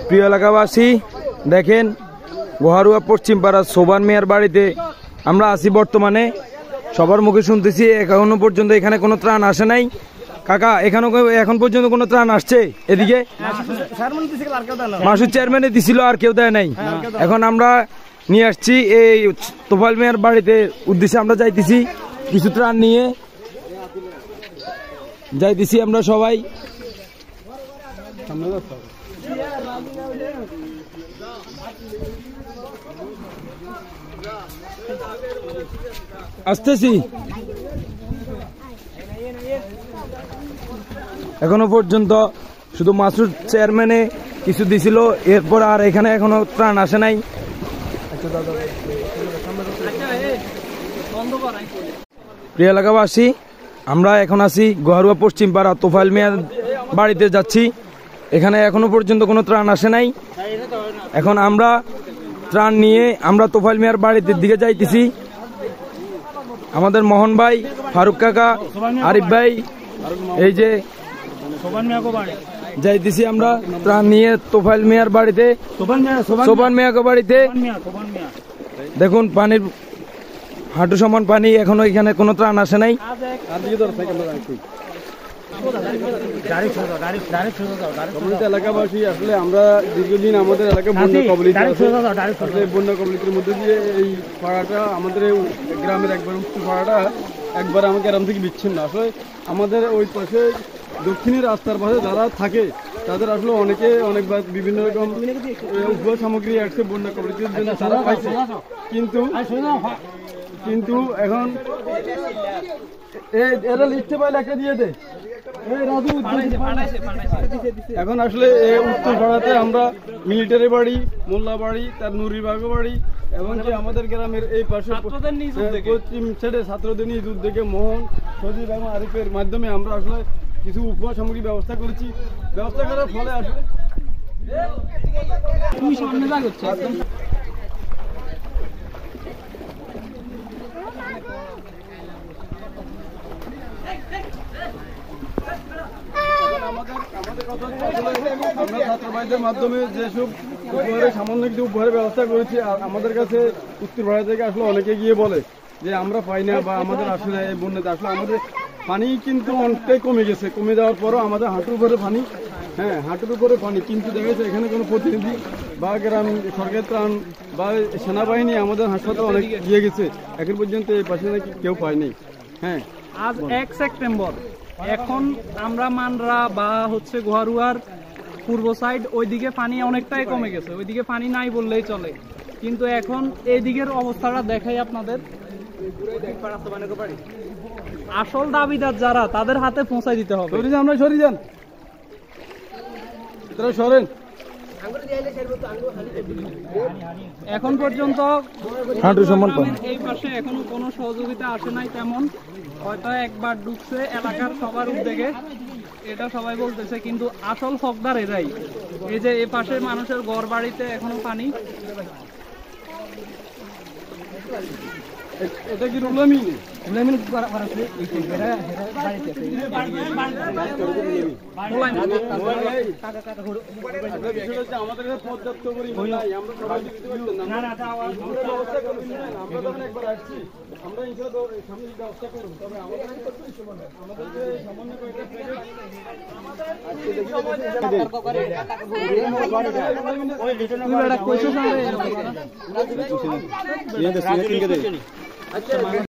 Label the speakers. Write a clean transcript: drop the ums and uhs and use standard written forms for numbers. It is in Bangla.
Speaker 1: প্রিয় এলাকাবাসী, দেখেন গোহারুয়া পশ্চিম পাড়া সোবান মিয়ার বাড়িতে আমরা আছি বর্তমানে। সবার মুখে শুনতেছি এখনো পর্যন্ত এখানে কোনো ত্রাণ আসে নাই। কাকা, এখন পর্যন্ত কোনো ত্রাণ আসছে এদিকে? মাসুদ চেয়ারম্যানে দিছিল, আর কেউ দেয় নাই। এখন আমরা নিয়ে আসছি এই তোফাল মিয়ার বাড়িতে উদ্দেশ্যে আমরা যাইতেছি, কিছু ত্রাণ নিয়ে যাইতেছি আমরা সবাই। আসতেছি। এখনো পর্যন্ত শুধু মাসুদ চেয়ারম্যানে কিছু দিছিল, এরপর আর এখানে এখনো ত্রাণ আসে নাই। প্রিয় এলাকাবাসী, আমরা এখন আছি গোহারুয়া পশ্চিম পাড়া তোফাইল মিয়ার বাড়িতে যাচ্ছি। এখানে এখনো পর্যন্ত কোনো ত্রাণ আসে নাই। এখন আমরা ত্রাণ নিয়ে আমরা তোফাইল মিয়ার বাড়িতে দিকে যাইতেছি। আমাদের মোহন ভাই, ফারুক কাকা, আরিফ ভাই, এই যে যাইতেছি আমরা ত্রাণ নিয়ে তোফাইল মিয়ার বাড়িতে, সোবান মিয়াকে বাড়িতে। দেখুন পানির হাঁটু সমান পানি, এখনো এখানে কোনো ত্রাণ আসে নাই।
Speaker 2: এলাকাবাসী আসলে আমরা দীর্ঘদিন আমাদের এলাকায় বন্যা কবলিত আছে। বন্যা কবলিতের মধ্যে দিয়ে এই পাড়াটা আমাদের গ্রামের একবার উত্তর পাড়াটা একবার আমাকে গ্রাম থেকে বিচ্ছিন্ন। আসলে আমাদের ওই পাশে দক্ষিণের রাস্তার পাশে যারা থাকে তাদের আসলে অনেকবার বিভিন্ন রকম উপহার সামগ্রী আসছে বন্যা কবলিতের জন্য তারা পাইছে, কিন্তু এখন এরা লিস্টে পাইলে একটা দিয়ে দেয়। এখন আসলে উত্তর পাড়াতে আমরা মিলিটারি বাড়ি, মোল্লা বাড়ি, তার নুরিবাগ বাড়ি এবং যে আমাদের গ্রামের এই পাশে পশ্চিম সাইডে ছাত্রদের নিয়ে দূর থেকে মোহন, সজীব এবং আরিফের মাধ্যমে আমরা আসলে কিছু উপহার সামগ্রী ব্যবস্থা করেছি। ব্যবস্থা করার ফলে আসলে আমরা ছাত্রবাহীদের মাধ্যমে যেসব উপহারের সামান্য কিছু উপহারের ব্যবস্থা করেছি, আর আমাদের কাছে উত্তর ভারত থেকে আসলে অনেকে গিয়ে বলে যে আমরা পাই না বা আমাদের আসলে এই বন্যাতে আসলে আমাদের পানি কিন্তু অনেকটাই কমে গেছে। কমে যাওয়ার পরও আমাদের হাঁটুর উপরে পানি, হাঁটুর উপরে পানি, কিন্তু দেখা যাচ্ছে এখানে কোনো প্রতিনিধি বা গ্রাম সরকার ত্রাণ বা সেনাবাহিনী আমাদের হাসপাতাল অনেক গিয়ে গেছে, এখন পর্যন্ত এই পাশে নাকি কেউ পায়নি।
Speaker 3: আজ 1 সেপ্টেম্বর, এখন আমরা মানরা বা গোহারুয়ার পূর্ব সাইড ওইদিকে পানি অনেকটাই কমে গেছে, ওইদিকে পানি নাই বললেই চলে। কিন্তু এখন এই দিকের অবস্থাটা দেখাই আপনাদের। আসল দাবিদার যারা, তাদের হাতে পৌঁছায় দিতে হবে। এখন পর্যন্ত এই পাশে এখনো কোনো সহযোগিতা আসে নাই তেমন, হয়তো একবার ঢুকছে এলাকার সবার উদ্যোগে, এটা সবাই বলতেছে, কিন্তু আসল হকদার এরাই। এই যে এই পাশে মানুষের ঘর বাড়িতে এখনো পানি।
Speaker 2: এটা কি রুলামি? আমাদের পর্যাপ্ত পরিমাণ আমরা সবাই একবার আসছি, আমরা সামনে ব্যবস্থা করবো। তবে আমাদের সামান্য কয়েকটা